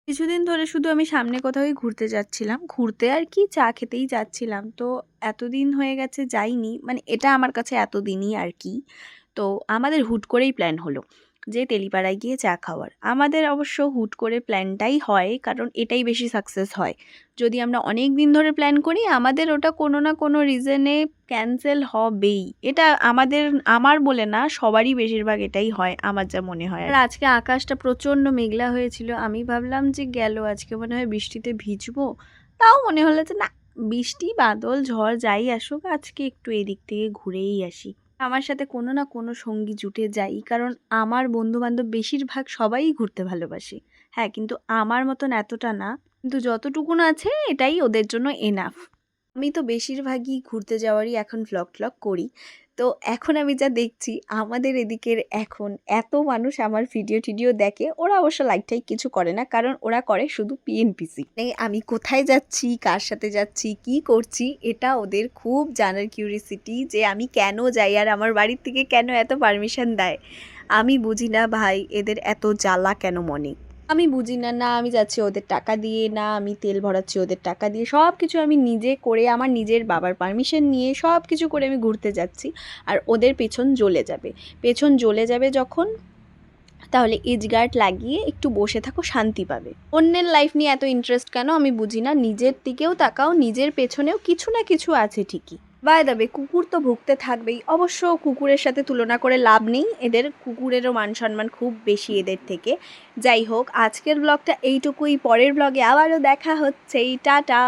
কিছুদিন ধরে শুধু আমি সামনে কোথাওই ঘুরতে যাচ্ছিলাম। ঘুরতে আর কি চা খেতেই যাচ্ছিলাম। তো এতদিন হয়ে গেছে যাইনি। মানে এটা আমার কাছে এতদিনই আর কি। তো আমাদের হুট করেই প্ল্যান হলো যে তেলিপাড়ায় গিয়ে চা খাওয়ার। আমাদের অবশ্য হুট করে প্ল্যানটাই হয় কারণ এটাই বেশি সাকসেস হয়। যদি আমরা অনেক দিন ধরে প্ল্যান করি আমাদের ওটা কোনো না কোনো রিজনে ক্যানসেল হবেই। এটা আমার বলে না সবারই বেশিরভাগ এটাই হয় আমার যা মনে হয়। আর আজকে আকাশটা প্রচণ্ড মেঘলা হয়েছিল। আমি ভাবলাম যে গেল আজকে মনে হয় বৃষ্টিতে ভিজবো। তাও মনে হলো যে না, বৃষ্টি বাদল ঝড় যাই আসুক আজকে একটু এদিক থেকে ঘুরেই আসি। আমার সাথে কোনো না কোনো সঙ্গী জুটে যাই কারণ আমার বন্ধুবান্ধব বেশিরভাগ সবাই ঘুরতে ভালোবাসে। হ্যাঁ, কিন্তু আমার মতন এতটা না, কিন্তু যতটুকুন আছে এটাই ওদের জন্য এনাফ। আমি তো বেশিরভাগই ঘুরতে যাওয়ারই এখন ভ্লগ ট্লগ করি। তো এখন আমি যা দেখছি আমাদের এদিকের এখন এত মানুষ আমার ভিডিও টিডিও দেখে, ওরা অবশ্য লাইক টাইক কিছু করে না কারণ ওরা করে শুধু পিএনপিসি। আমি কোথায় যাচ্ছি, কার সাথে যাচ্ছি, কি করছি, এটা ওদের খুব জানার কিউরিসিটি যে আমি কেন যাই আর আমার বাড়ির থেকে কেন এত পারমিশন দেয়। আমি বুঝি না ভাই এদের এত জ্বালা কেন মনে। আমি বুঝি না, না আমি যাচ্ছি ওদের টাকা দিয়ে, না আমি তেল ভরাচ্ছি ওদের টাকা দিয়ে, সব কিছু আমি নিজে করে আমার নিজের বাবার পারমিশন নিয়ে সব কিছু করে আমি ঘুরতে যাচ্ছি। আর ওদের পেছন জ্বলে যাবে। পেছন জ্বলে যাবে যখন, তাহলে এজগার্ড লাগিয়ে একটু বসে থাকো, শান্তি পাবে। অন্যের লাইফ নিয়ে এত ইন্টারেস্ট কেন আমি বুঝি না। নিজের দিকেও তাকাও, নিজের পেছনেও কিছু না কিছু আছে ঠিকই। বাই দ্য ওয়ে, কুকুর তো ভুগতে থাকবেই। অবশ্য কুকুরের সাথে তুলনা করে লাভ নেই, এদের কুকুরেরও মান সম্মান খুব বেশি এদের থেকে। যাই হোক, আজকের ব্লগটা এইটুকুই। পরের ব্লগে আবারও দেখা হচ্ছে। টাটা।